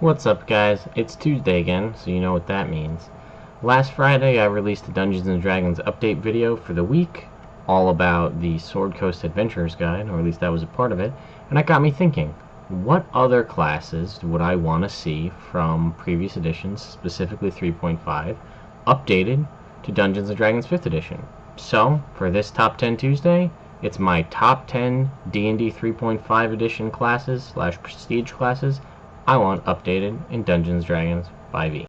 What's up, guys? It's Tuesday again, so you know what that means. Last Friday, I released a Dungeons & Dragons update video for the week, all about the Sword Coast Adventurer's Guide, or at least that was a part of it, and that got me thinking, what other classes would I want to see from previous editions, specifically 3.5, updated to Dungeons & Dragons 5th edition? So, for this Top 10 Tuesday, it's my top 10 D&D 3.5 edition classes / prestige classes I want updated in Dungeons & Dragons 5e.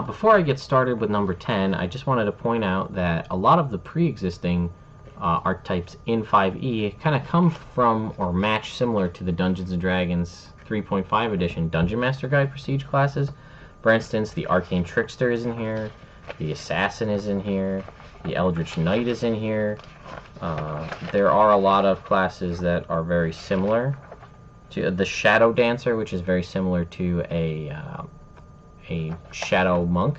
Before I get started with number 10, I just wanted to point out that a lot of the pre-existing archetypes in 5e kind of come from or match similar to the Dungeons & Dragons 3.5 edition Dungeon Master Guide prestige classes. For instance, the Arcane Trickster is in here, the Assassin is in here, the Eldritch Knight is in here. There are a lot of classes that are very similar to the Shadow Dancer, which is very similar to a Shadow Monk.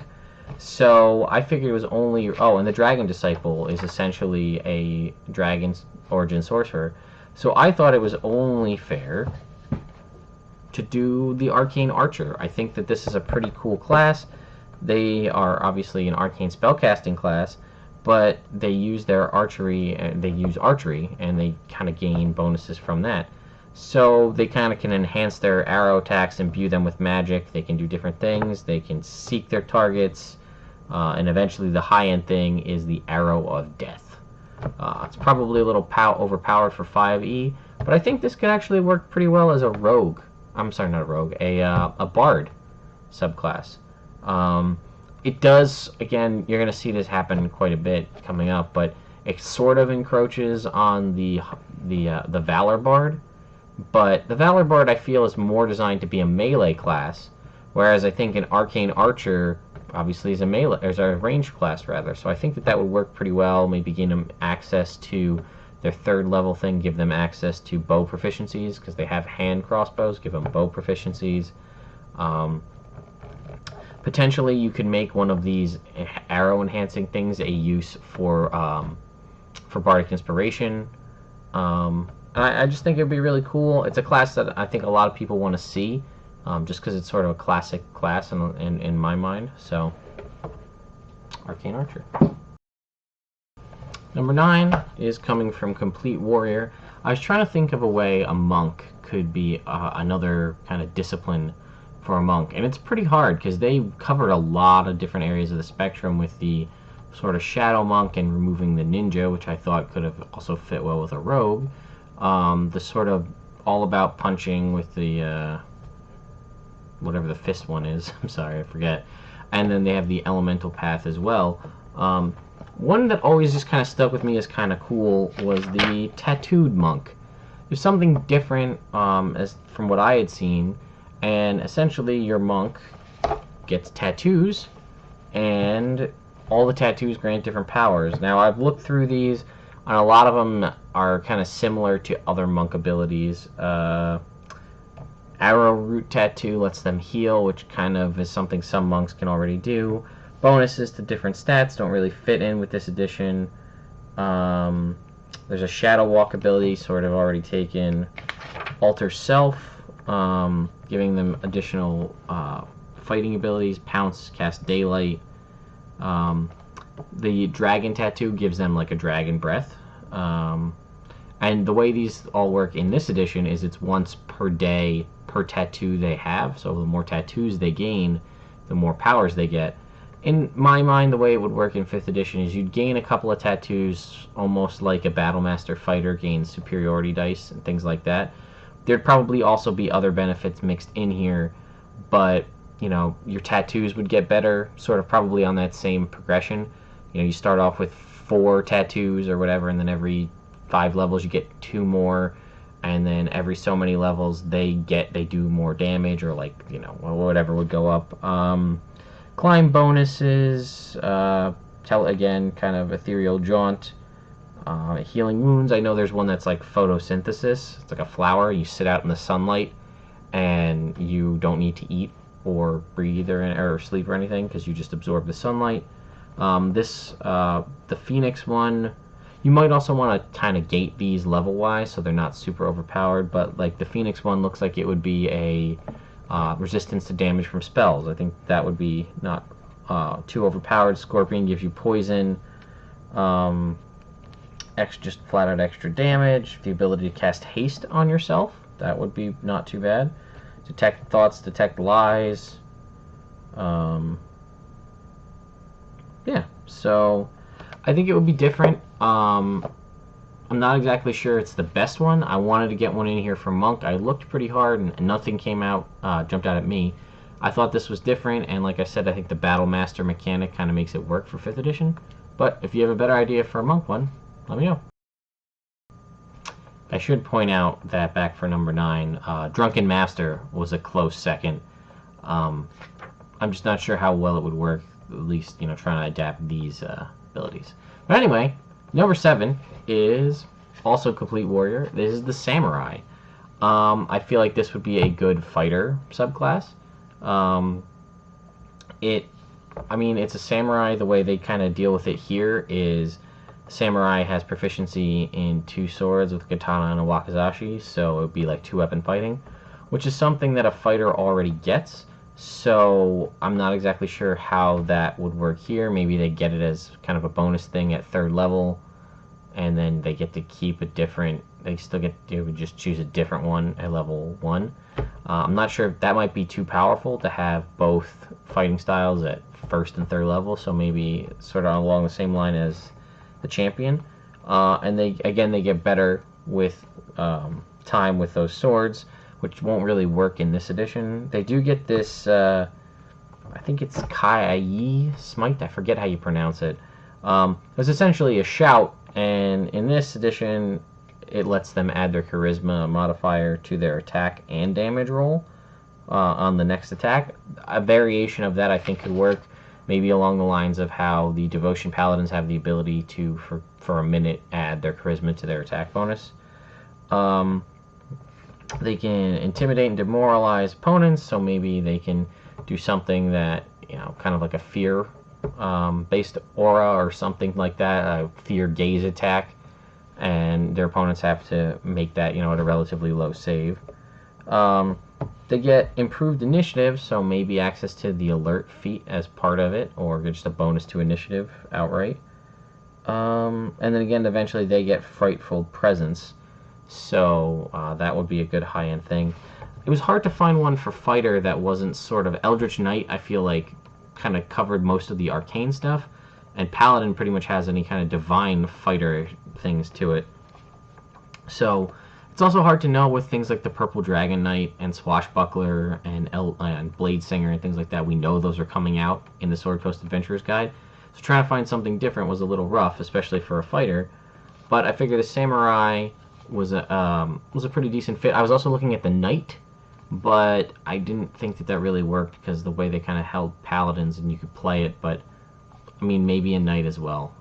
So I figured it was only... Oh, and the Dragon Disciple is essentially a Dragon's Origin Sorcerer. So I thought it was only fair to do the Arcane Archer. I think that this is a pretty cool class. They are obviously an arcane spellcasting class, but they use their archery, and they use archery, and they kind of gain bonuses from that. So they kind of can enhance their arrow attacks, imbue them with magic. They can do different things. They can seek their targets. And eventually the high-end thing is the Arrow of Death. It's probably a little overpowered for 5e, but I think this could actually work pretty well as a rogue. I'm sorry, not a rogue, a bard subclass. It does, again, you're going to see this happen quite a bit coming up, but it sort of encroaches on the Valor Bard. But the Valor Bard, I feel, is more designed to be a melee class, whereas I think an Arcane Archer obviously is a ranged class, rather. So I think that would work pretty well. Maybe gain them access to their third level thing, give them access to bow proficiencies, because they have hand crossbows, give them bow proficiencies. Potentially, you could make one of these arrow enhancing things a use for Bardic Inspiration. I just think it would be really cool. It's a class that I think a lot of people want to see, just because it's sort of a classic class in my mind. So, Arcane Archer. Number 9 is coming from Complete Warrior. I was trying to think of a way a monk could be another kind of discipline for a monk, and it's pretty hard because they covered a lot of different areas of the spectrum with the sort of Shadow Monk and removing the Ninja, which I thought could have also fit well with a rogue. The sort of all about punching with the whatever the fist one is. I'm sorry, I forget. And then they have the elemental path as well. One that always just kind of stuck with me as kind of cool was the tattooed monk. There's something different as from what I had seen, and essentially your monk gets tattoos, and all the tattoos grant different powers. Now I've looked through these, and a lot of them are kind of similar to other monk abilities. Arrow Root Tattoo lets them heal, which kind of is something some monks can already do. Bonuses to different stats don't really fit in with this edition. There's a Shadow Walk ability, sort of already taken. Alter Self, giving them additional fighting abilities. Pounce, Cast Daylight. The Dragon Tattoo gives them like a dragon breath. And the way these all work in this edition is it's once per day per tattoo they have. So the more tattoos they gain, the more powers they get. In my mind, the way it would work in 5th edition is you'd gain a couple of tattoos, almost like a Battlemaster fighter gains superiority dice and things like that. There'd probably also be other benefits mixed in here, but you know, your tattoos would get better, sort of probably on that same progression. You know, you start off with 4 tattoos or whatever, and then every 5 levels you get 2 more, and then every so many levels they do more damage, or like, you know, whatever would go up. Climb bonuses, again, kind of ethereal jaunt, healing wounds. I know there's one that's like photosynthesis. It's like a flower. You sit out in the sunlight, and you don't need to eat or breathe or sleep or anything because you just absorb the sunlight. The Phoenix one, You might also want to kind of gate these level-wise so they're not super overpowered, but like the Phoenix one looks like it would be a resistance to damage from spells. I think that would be not too overpowered. Scorpion gives you poison, just flat out extra damage, the ability to cast haste on yourself. That would be not too bad. Detect thoughts, detect lies. Yeah, so I think it would be different. I'm not exactly sure it's the best one. I wanted to get one in here for Monk. I looked pretty hard and nothing came out, jumped out at me. I thought this was different, and like I said, I think the Battle Master mechanic kind of makes it work for 5th edition. But if you have a better idea for a Monk one, let me know. I should point out that back for number 9, Drunken Master was a close second. I'm just not sure how well it would work, at least, trying to adapt these abilities. But anyway, number 7 is also Complete Warrior. This is the Samurai. I feel like this would be a good fighter subclass. It's a samurai. The way they kind of deal with it here is samurai has proficiency in 2 swords with katana and a wakizashi, so it would be like 2-weapon fighting, which is something that a fighter already gets. So I'm not exactly sure how that would work here. Maybe they get it as kind of a bonus thing at 3rd level, and then they get to keep a different. They still get to just choose a different one at level 1. I'm not sure if that might be too powerful to have both fighting styles at 1st and 3rd level. So maybe sort of along the same line as the champion, and they get better with time with those swords, which won't really work in this edition. They do get this, I think it's Kai Smite, I forget how you pronounce it. It's essentially a shout, and in this edition, it lets them add their charisma modifier to their attack and damage roll on the next attack. A variation of that I think could work, maybe along the lines of how the Devotion Paladins have the ability to, for a minute, add their charisma to their attack bonus. They can intimidate and demoralize opponents, so maybe they can do something that, kind of like a fear based aura or something like that, a fear gaze attack, and their opponents have to make that, at a relatively low save. They get improved initiative, so maybe access to the alert feat as part of it, or just a bonus to initiative outright. And then again, eventually they get Frightful Presence, so that would be a good high-end thing. It was hard to find one for fighter that wasn't sort of Eldritch Knight. I feel like kind of covered most of the arcane stuff, and Paladin pretty much has any kind of divine fighter things to it. So it's also hard to know with things like the Purple Dragon Knight and Swashbuckler and Blade Singer and things like that. We know those are coming out in the Sword Coast Adventurers Guide. So trying to find something different was a little rough, especially for a fighter. But I figured the Samurai was a pretty decent fit. I was also looking at the Knight, but I didn't think that really worked because the way they kind of held Paladins and you could play it. But maybe a Knight as well.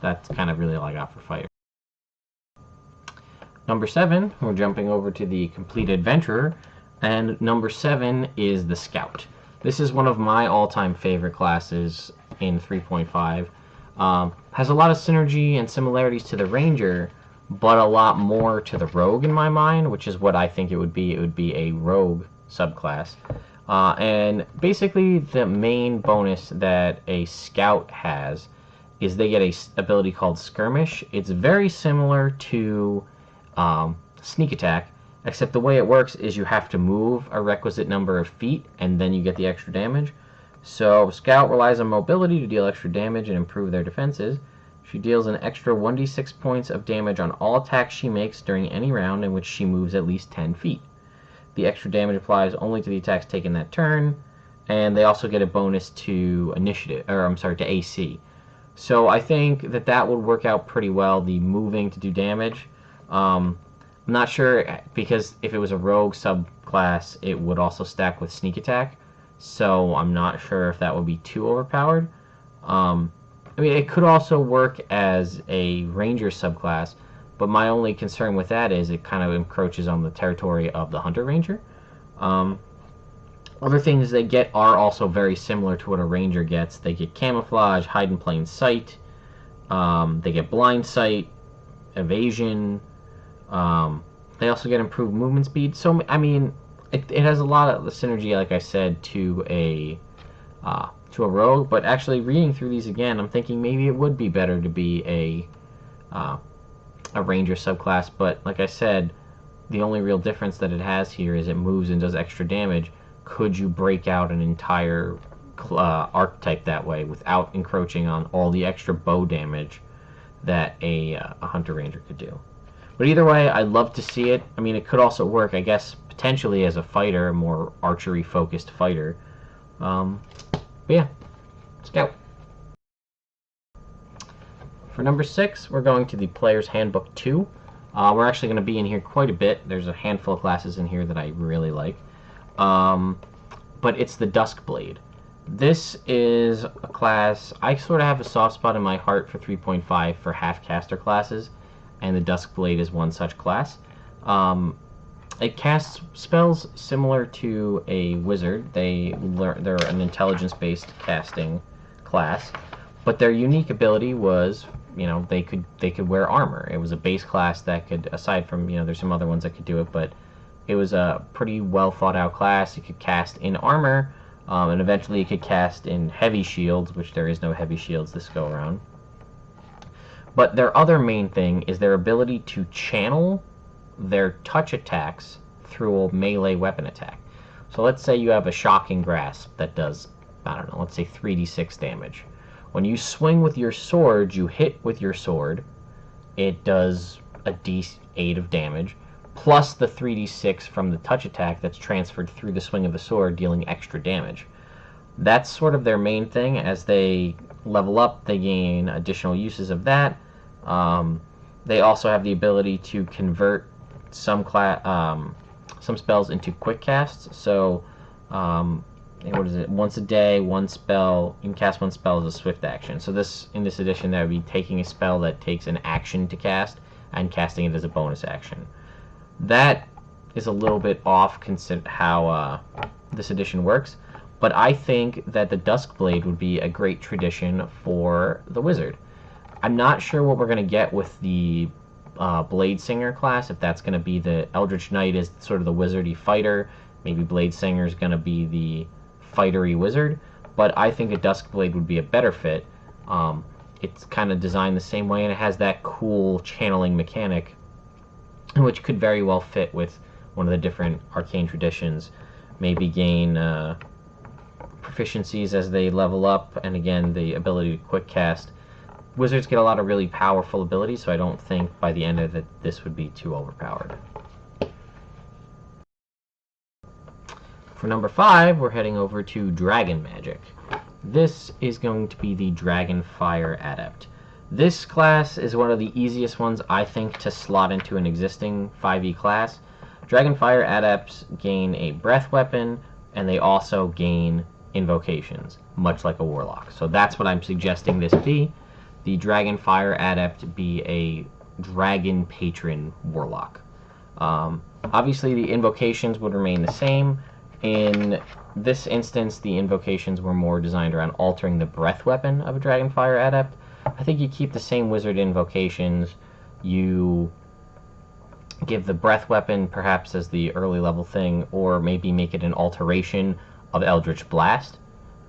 That's kind of really all I got for fighter. Number 7, we're jumping over to the Complete Adventurer, and number 7 is the Scout. This is one of my all-time favorite classes in 3.5. Has a lot of synergy and similarities to the Ranger, but a lot more to the Rogue in my mind, which is what I think it would be. It would be a Rogue subclass. And basically the main bonus that a Scout has is they get a ability called Skirmish. It's very similar to Sneak Attack, except the way it works is you have to move a requisite number of feet and then you get the extra damage. So Scout relies on mobility to deal extra damage and improve their defenses. She deals an extra 1d6 points of damage on all attacks she makes during any round in which she moves at least 10 feet. The extra damage applies only to the attacks taken that turn, and they also get a bonus to to AC. So I think that would work out pretty well, the moving to do damage. I'm not sure, because if it was a Rogue subclass, it would also stack with Sneak Attack, so I'm not sure if that would be too overpowered. It could also work as a Ranger subclass, but my only concern with that is it kind of encroaches on the territory of the Hunter Ranger. Other things they get are also very similar to what a Ranger gets. They get Camouflage, Hide in Plain Sight, they get Blind Sight, evasion. They also get improved movement speed. So I mean, it has a lot of the synergy, like I said, to a rogue. But actually, reading through these again, I'm thinking maybe it would be better to be a ranger subclass. But like I said, the only real difference that it has here is it moves and does extra damage. Could you break out an entire archetype that way without encroaching on all the extra bow damage that a hunter ranger could do? But either way, I'd love to see it. I mean, it could also work, I guess, potentially as a fighter, a more archery focused fighter. But yeah, Scout. For number 6, we're going to the Player's Handbook 2. We're actually going to be in here quite a bit. There's a handful of classes in here that I really like. But it's the Duskblade. This is a class, I sort of have a soft spot in my heart for 3.5 for half-caster classes, and the Duskblade is one such class. It casts spells similar to a wizard. They're an intelligence-based casting class, but their unique ability was, they could wear armor. It was a base class that could, aside from, there's some other ones that could do it, but it was a pretty well thought out class. It could cast in armor, and eventually it could cast in heavy shields, which there is no heavy shields this go around. But their other main thing is their ability to channel their touch attacks through a melee weapon attack. So let's say you have a Shocking Grasp that does, I don't know, let's say 3d6 damage. When you swing with your sword, you hit with your sword, it does a d8 of damage, plus the 3d6 from the touch attack that's transferred through the swing of the sword, dealing extra damage. That's sort of their main thing. As they level up, they gain additional uses of that. They also have the ability to convert some spells into quick casts. So, what is it? Once a day, one spell. You can cast one spell as a swift action. So in this edition, that would be taking a spell that takes an action to cast and casting it as a bonus action. That is a little bit off consider how this edition works, but I think that the Duskblade would be a great tradition for the wizard. I'm not sure what we're going to get with the Blade Singer class, if that's going to be the Eldritch Knight is sort of the wizardy fighter, maybe Blade Singer is going to be the fightery wizard, but I think a Duskblade would be a better fit. It's kind of designed the same way, and it has that cool channeling mechanic, which could very well fit with one of the different arcane traditions. Maybe gain proficiencies as they level up, and again, the ability to quick cast. Wizards get a lot of really powerful abilities, so I don't think by the end of it this would be too overpowered. For number 5, we're heading over to Dragon Magic. This is going to be the Dragonfire Adept. This class is one of the easiest ones, I think, to slot into an existing 5e class. Dragonfire Adepts gain a breath weapon, and they also gain invocations, much like a warlock. So that's what I'm suggesting this be. The Dragonfire Adept be a dragon patron warlock. Obviously, the invocations would remain the same. In this instance, the invocations were more designed around altering the breath weapon of a Dragonfire Adept. I think you keep the same wizard invocations. You give the breath weapon perhaps as the early level thing, or maybe make it an alteration of Eldritch Blast.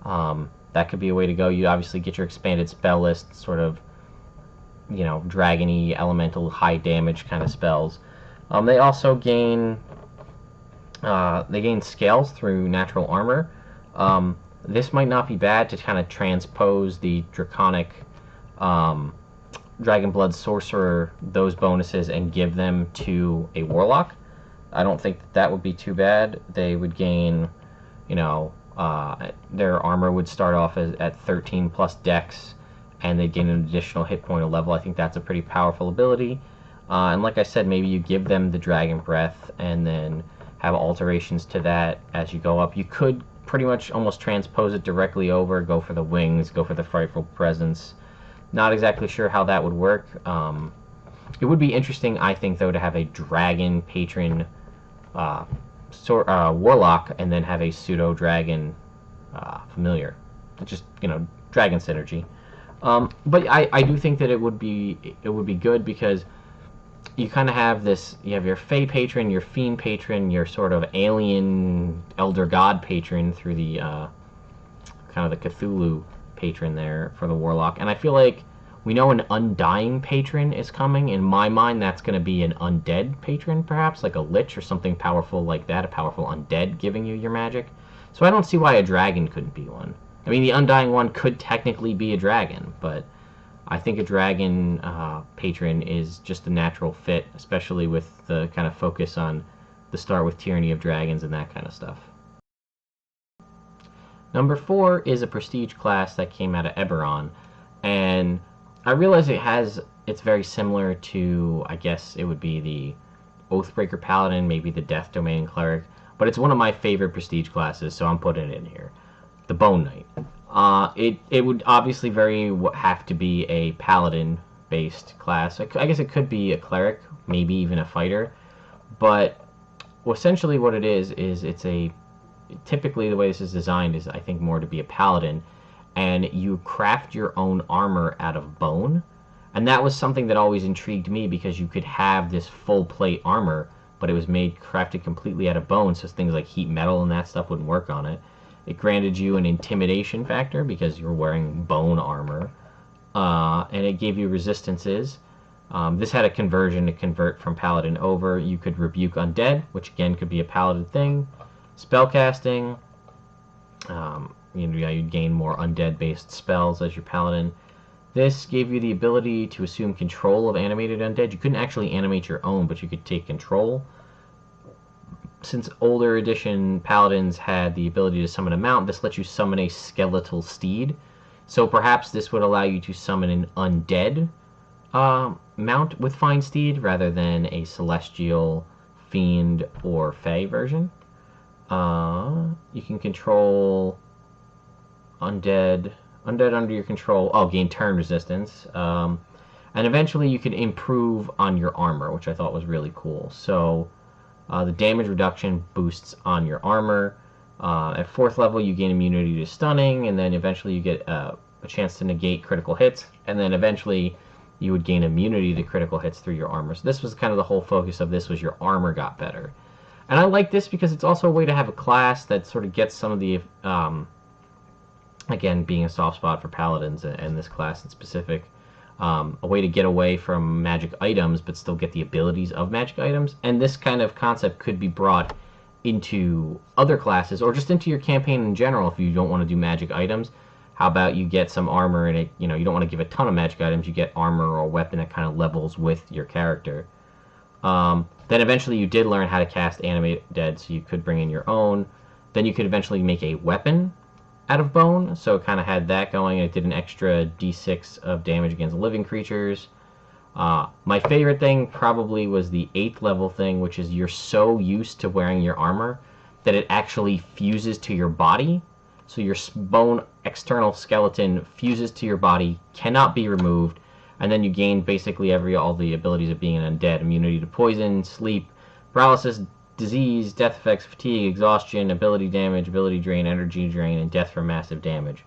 That could be a way to go. You obviously get your expanded spell list, sort of, dragony, elemental, high damage kind of spells. They also gain scales through natural armor. This might not be bad to kind of transpose the draconic Dragonblood Sorcerer, those bonuses, and give them to a warlock. I don't think that would be too bad. They would gain, their armor would start off at 13 plus dex, and they'd gain an additional hit point a level. I think that's a pretty powerful ability. And like I said, maybe you give them the Dragon Breath and then have alterations to that as you go up. You could pretty much almost transpose it directly over, go for the wings, go for the Frightful Presence. Not exactly sure how that would work. It would be interesting, I think, though, to have a dragon patron warlock and then have a pseudo dragon familiar. Just dragon synergy. But I do think that it would be good because you kind of have this, you have your Fey patron, your Fiend patron, your sort of alien Elder God patron through the kind of the Cthulhu patron there for the Warlock. And I feel like we know an Undying patron is coming. In my mind, that's going to be an Undead patron, perhaps, like a Lich or something powerful like that, a powerful Undead giving you your magic. So I don't see why a dragon couldn't be one. I mean, the Undying one could technically be a dragon, but I think a dragon patron is just a natural fit, especially with the kind of focus on the start with Tyranny of Dragons and that kind of stuff. Number 4 is a prestige class that came out of Eberron, and I realize it's very similar to, I guess it would be the Oathbreaker Paladin, maybe the Death Domain Cleric, but it's one of my favorite prestige classes, so I'm putting it in here. The Bone Knight. It would obviously have to be a paladin-based class. I guess it could be a cleric, maybe even a fighter, but essentially what it is typically the way this is designed is I think more to be a paladin, and you craft your own armor out of bone, and that was something that always intrigued me because you could have this full plate armor, but it was crafted completely out of bone, so things like heat metal and that stuff wouldn't work on it. It granted you an intimidation factor because you're wearing bone armor, and it gave you resistances. This had a conversion to convert from paladin over. You could rebuke undead, which again could be a paladin thing. Spellcasting, you'd gain more undead-based spells as your paladin. This gave you the ability to assume control of animated undead. You couldn't actually animate your own, but you could take control. Since older edition paladins had the ability to summon a mount, this lets you summon a skeletal steed. So perhaps this would allow you to summon an undead mount with Fine Steed rather than a celestial, fiend, or fey version. You can control undead under your control. Gain turn resistance. And eventually you can improve on your armor, which I thought was really cool. So the damage reduction boosts on your armor. At 4th level, you gain immunity to stunning, and then eventually you get a chance to negate critical hits, and then eventually you would gain immunity to critical hits through your armor. So this was kind of the whole focus of this, was your armor got better. And I like this because it's also a way to have a class that sort of gets some of the, again, being a soft spot for paladins and this class in specific, a way to get away from magic items but still get the abilities of magic items. And this kind of concept could be brought into other classes or just into your campaign in general if you don't want to do magic items. How about you get some armor and you don't want to give a ton of magic items, you get armor or a weapon that kind of levels with your character. Then eventually you did learn how to cast Animate Dead, so you could bring in your own. Then you could eventually make a weapon out of bone, so it kind of had that going. It did an extra d6 of damage against living creatures. My favorite thing probably was the 8th level thing, which is you're so used to wearing your armor that it actually fuses to your body. So your bone external skeleton fuses to your body, cannot be removed, and then you gain basically all the abilities of being an undead. Immunity to poison, sleep, paralysis, disease, death effects, fatigue, exhaustion, ability damage, ability drain, energy drain, and death from massive damage.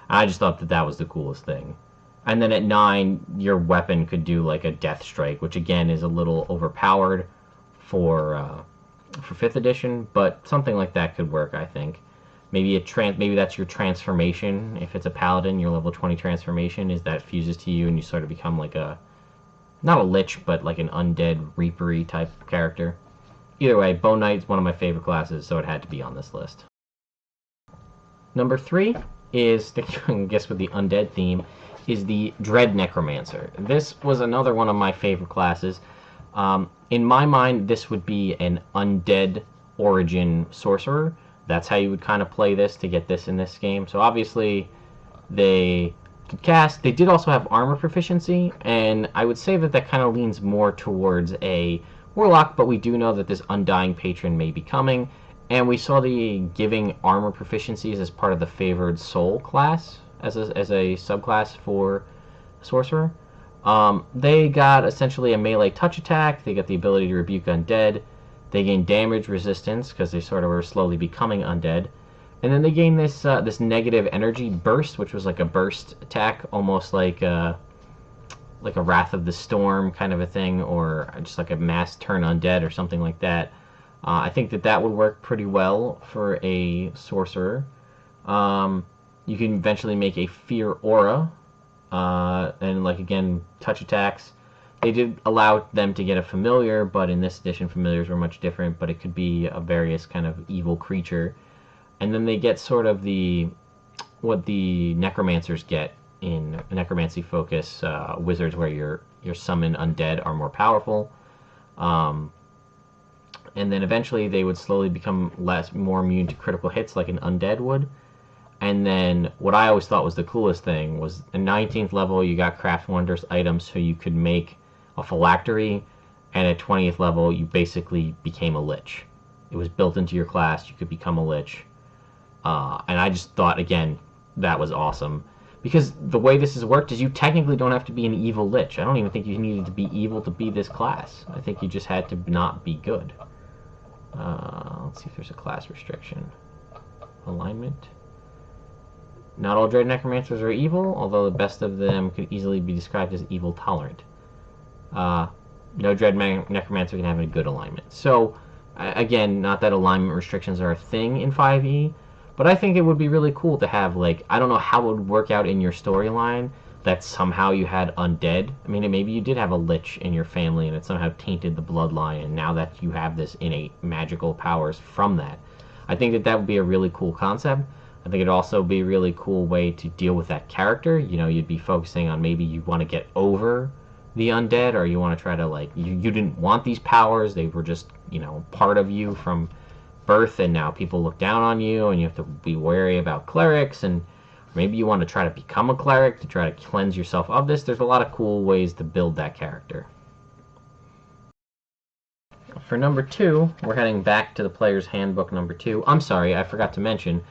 I just thought that was the coolest thing. And then at 9, your weapon could do like a death strike, which again is a little overpowered for 5th edition, but something like that could work, I think. Maybe that's your transformation. If it's a paladin, your level 20 transformation is that fuses to you and you sort of become like not a lich, but like an undead reapery type character. Either way, Bone Knight is one of my favorite classes, so it had to be on this list. Number 3 is, I guess with the undead theme, is the Dread Necromancer. This was another one of my favorite classes. In my mind, this would be an undead origin sorcerer. That's how you would kind of play this to get this in this game. So obviously, they could cast. They did also have armor proficiency, and I would say that kind of leans more towards a warlock, but we do know that this Undying patron may be coming, and we saw the giving armor proficiencies as part of the favored soul class as a subclass for sorcerer. They got essentially a melee touch attack. They got the ability to rebuke undead. They gain damage resistance because they sort of were slowly becoming undead. And then they gain this negative energy burst, which was like a burst attack, almost like like a Wrath of the Storm kind of a thing, or just like a mass turn undead or something like that. I think that that would work pretty well for a sorcerer. You can eventually make a fear aura, and like again, touch attacks. They did allow them to get a familiar, but in this edition, familiars were much different. But it could be a various kind of evil creature, and then they get sort of the what the necromancers get in necromancy focus wizards, where your summon undead are more powerful. Um, and then eventually they would slowly become more immune to critical hits like an undead would. And then what I always thought was the coolest thing was the 19th level you got craft wonders items so you could make a phylactery, and at 20th level you basically became a lich. It was built into your class, you could become a lich. And I just thought, again, that was awesome. Because the way this has worked is you technically don't have to be an evil lich. I don't even think you needed to be evil to be this class. I think you just had to not be good. Let's see if there's a class restriction. Alignment. Not all Dread Necromancers are evil, although the best of them could easily be described as evil tolerant. No Dread Necromancer can have a good alignment. So, again, not that alignment restrictions are a thing in 5e, but I think it would be really cool to have, like, I don't know how it would work out in your storyline that somehow you had undead. I mean, maybe you did have a lich in your family and it somehow tainted the bloodline, and now that you have this innate magical powers from that. I think that that would be a really cool concept. I think it'd also be a really cool way to deal with that character. You know, you'd be focusing on maybe you want to get over the undead, or you want to try to, like, you didn't want these powers, they were just, you know, part of you from birth, and now people look down on you and you have to be wary about clerics, and maybe you want to try to become a cleric to try to cleanse yourself of this. There's a lot of cool ways to build that character. For number 2, we're heading back to the Player's Handbook number 2. I'm sorry, I forgot to mention,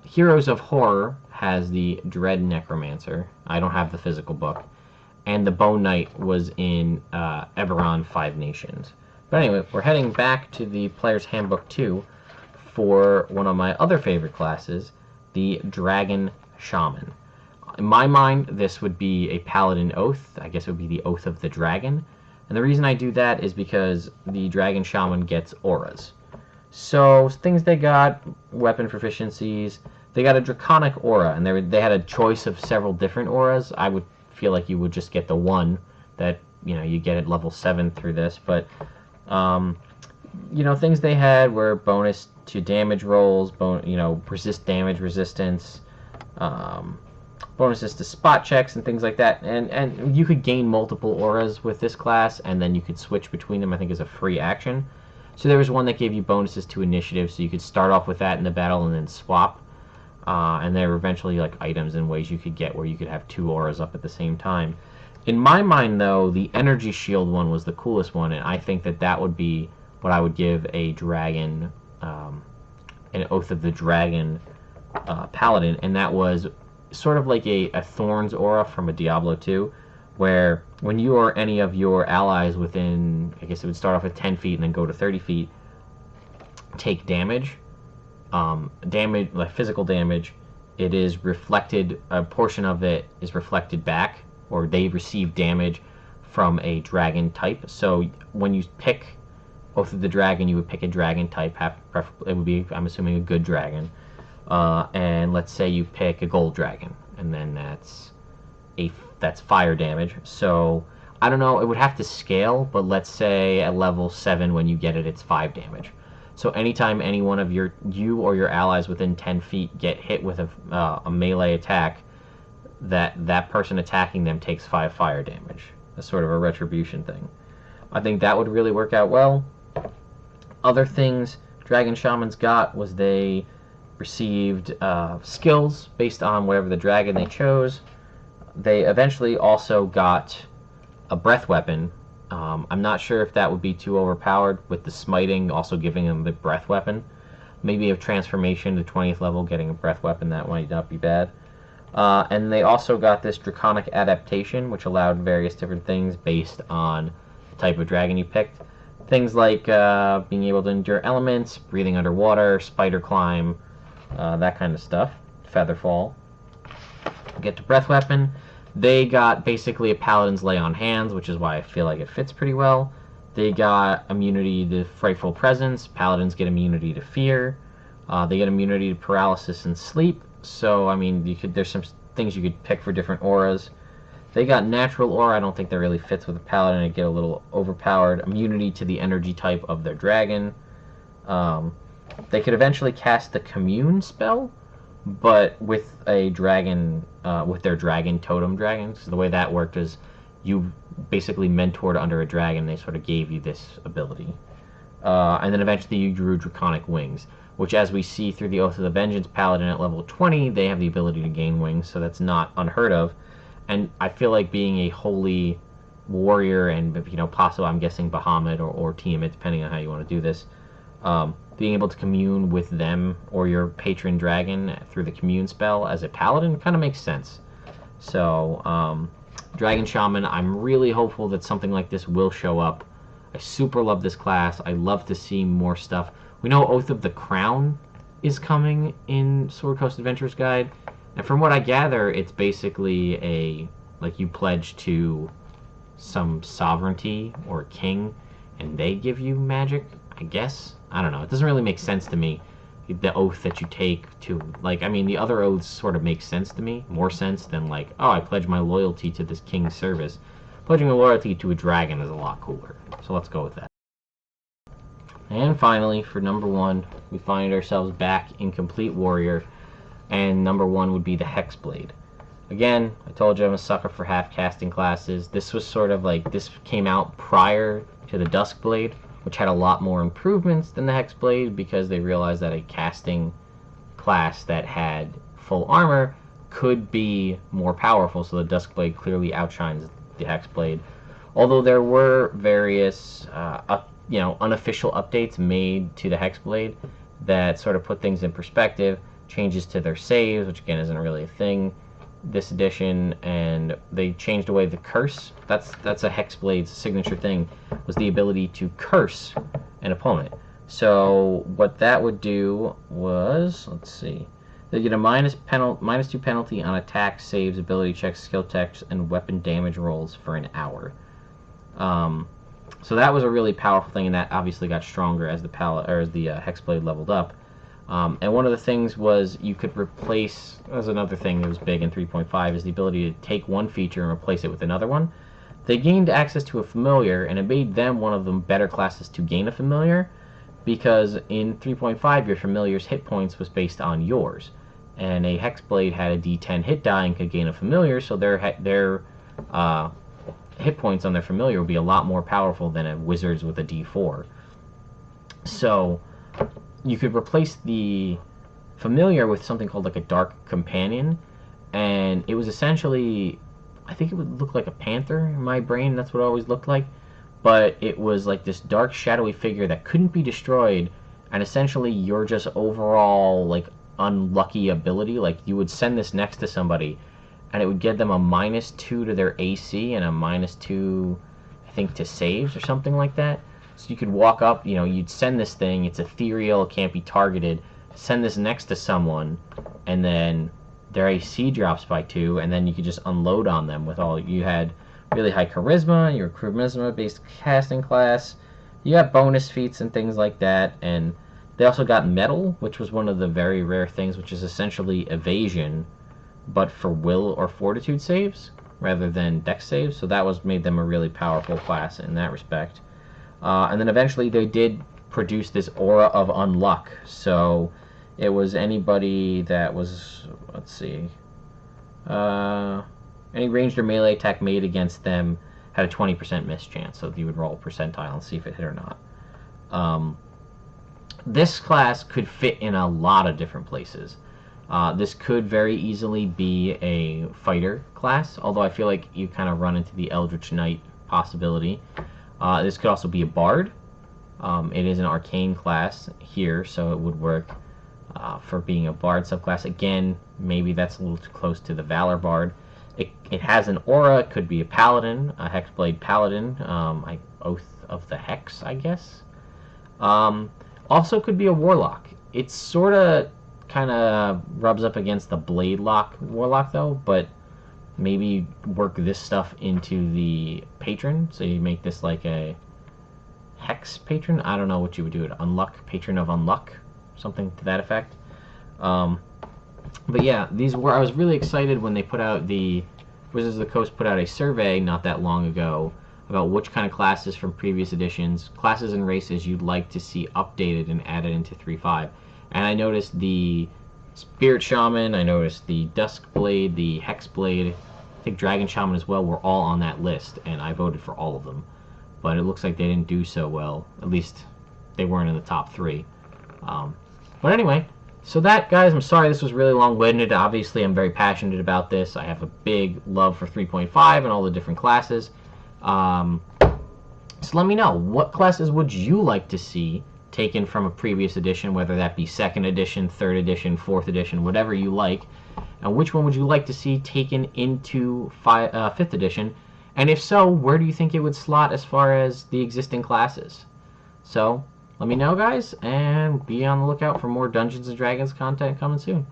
Heroes of Horror has the Dread Necromancer. I don't have the physical book. And the Bone Knight was in Eberron 5 Nations. But anyway, we're heading back to the Player's Handbook 2 for one of my other favorite classes, the Dragon Shaman. In my mind, this would be a Paladin Oath. I guess it would be the Oath of the Dragon. And the reason I do that is because the Dragon Shaman gets auras. So, things they got, weapon proficiencies, they got a Draconic aura, and they had a choice of several different auras. I would feel like you would just get the one that, you know, you get at level 7 through this, but you know, things they had were bonus to damage rolls, resist damage resistance, bonuses to spot checks and things like that, and you could gain multiple auras with this class, and then you could switch between them, I think, as a free action. So there was one that gave you bonuses to initiative, so you could start off with that in the battle and then swap. And there were eventually like items and ways you could get where you could have 2 auras up at the same time. In my mind, though, the Energy Shield one was the coolest one, and I think that that would be what I would give a dragon, an Oath of the Dragon paladin, and that was sort of like a Thorns aura from a Diablo 2, where when you or any of your allies within, I guess it would start off at 10 feet and then go to 30 feet, take damage, like physical damage, it is reflected, a portion of it is reflected back, or they receive damage from a dragon type. So when you pick Oath of the Dragon, you would pick a dragon type. It would be, I'm assuming, a good dragon. And let's say you pick a gold dragon, and then that's fire damage. So I don't know, it would have to scale, but let's say at level 7 when you get it, it's 5 damage. So anytime any one of you or your allies within 10 feet get hit with a melee attack, that person attacking them takes 5 fire damage. That's sort of a retribution thing. I think that would really work out well. Other things Dragon Shamans got was they received skills based on whatever the dragon they chose. They eventually also got a breath weapon. I'm not sure if that would be too overpowered, with the smiting also giving them the breath weapon. Maybe a transformation to 20th level, getting a breath weapon, that might not be bad. And they also got this Draconic adaptation, which allowed various different things based on the type of dragon you picked. Things like being able to endure elements, breathing underwater, spider climb, that kind of stuff. Featherfall. Get to breath weapon. They got basically a Paladin's Lay on Hands, which is why I feel like it fits pretty well. They got immunity to Frightful Presence. Paladins get immunity to Fear. They get immunity to Paralysis and Sleep. So, I mean, there's some things you could pick for different auras. They got Natural Aura. I don't think that really fits with a Paladin. It get a little overpowered. Immunity to the energy type of their dragon. They could eventually cast the Commune spell, but with a dragon, with their dragon totem dragons. The way that worked is you basically mentored under a dragon. They sort of gave you this ability. And then eventually you drew Draconic Wings, which, as we see through the Oath of the Vengeance Paladin at level 20, they have the ability to gain wings, so that's not unheard of. And I feel like being a holy warrior and, possible, I'm guessing Bahamut or Tiamat, depending on how you want to do this, being able to commune with them or your patron dragon through the commune spell as a paladin kind of makes sense. So, Dragon Shaman, I'm really hopeful that something like this will show up. I super love this class. I love to see more stuff. We know Oath of the Crown is coming in Sword Coast Adventures Guide, and from what I gather, it's basically you pledge to some sovereignty or a king, and they give you magic, I guess. I don't know. It doesn't really make sense to me, the oath that you take to, the other oaths sort of make sense to me, more sense than I pledge my loyalty to this king's service. Pledging a loyalty to a dragon is a lot cooler, so let's go with that. And finally, for number 1, we find ourselves back in Complete Warrior, and number 1 would be the Hexblade. Again, I told you I'm a sucker for half-casting classes. This was sort of this came out prior to the Duskblade, which had a lot more improvements than the Hexblade because they realized that a casting class that had full armor could be more powerful, so the Duskblade clearly outshines the Hexblade. Although there were various unofficial updates made to the Hexblade that sort of put things in perspective, changes to their saves, which again isn't really a thing this edition, and they changed away the curse. That's a Hexblade's signature thing, was the ability to curse an opponent. So what that would do was, let's see, they get a -2 penalty on attack, saves, ability checks, skill checks, and weapon damage rolls for an hour. So that was a really powerful thing, and that obviously got stronger as the Hexblade leveled up. And one of the things was you could replace, as another thing that was big in 3.5, is the ability to take one feature and replace it with another one. They gained access to a familiar, and it made them one of the better classes to gain a familiar, because in 3.5 your familiar's hit points was based on yours, and a Hexblade had a D10 hit die and could gain a familiar, so their hit points on their familiar would be a lot more powerful than a wizard's with a D4. So you could replace the familiar with something called a dark companion, and it was essentially, I think it would look like a panther in my brain. That's what it always looked like, but it was this dark shadowy figure that couldn't be destroyed, and essentially you're just overall unlucky ability. You would send this next to somebody and it would give them a -2 to their AC and a -2, I think, to saves or something like that. So you could walk up, you'd send this thing, it's ethereal, it can't be targeted, send this next to someone, and then their AC drops by 2, and then you could just unload on them with all. You had really high charisma, you're a charisma-based casting class, you got bonus feats and things like that, and they also got metal, which was one of the very rare things, which is essentially evasion, but for will or fortitude saves, rather than dex saves, so that made them a really powerful class in that respect. And then eventually they did produce this aura of unluck. So it was anybody that was, let's see, any ranged or melee attack made against them had a 20% miss chance. So you would roll a percentile and see if it hit or not. This class could fit in a lot of different places. This could very easily be a fighter class, although I feel like you kind of run into the Eldritch Knight possibility. This could also be a bard. It is an arcane class here, so it would work for being a bard subclass. Again, maybe that's a little too close to the Valor Bard. It has an aura. It could be a paladin, a Hexblade paladin, Oath of the Hex, I guess. Also could be a warlock. It sort of kind of rubs up against the Blade Lock warlock, though, but maybe work this stuff into the patron, so you make this like a hex patron. I don't know what you would do it. Unluck, patron of unluck, something to that effect. But yeah, these were. I was really excited when they put out the Wizards of the Coast put out a survey not that long ago about which kind of classes from previous editions, classes and races you'd like to see updated and added into 3.5. And I noticed the Spirit Shaman, I noticed the Duskblade, the Hexblade, I think Dragon Shaman as well were all on that list, and I voted for all of them. But it looks like they didn't do so well. At least they weren't in the top 3. But anyway, so that, guys, I'm sorry this was really long-winded. Obviously, I'm very passionate about this. I have a big love for 3.5 and all the different classes. So let me know, what classes would you like to see taken from a previous edition, whether that be 2nd edition, 3rd edition, 4th edition, whatever you like. And which one would you like to see taken into 5th edition? And if so, where do you think it would slot as far as the existing classes? So, let me know, guys, and be on the lookout for more Dungeons & Dragons content coming soon.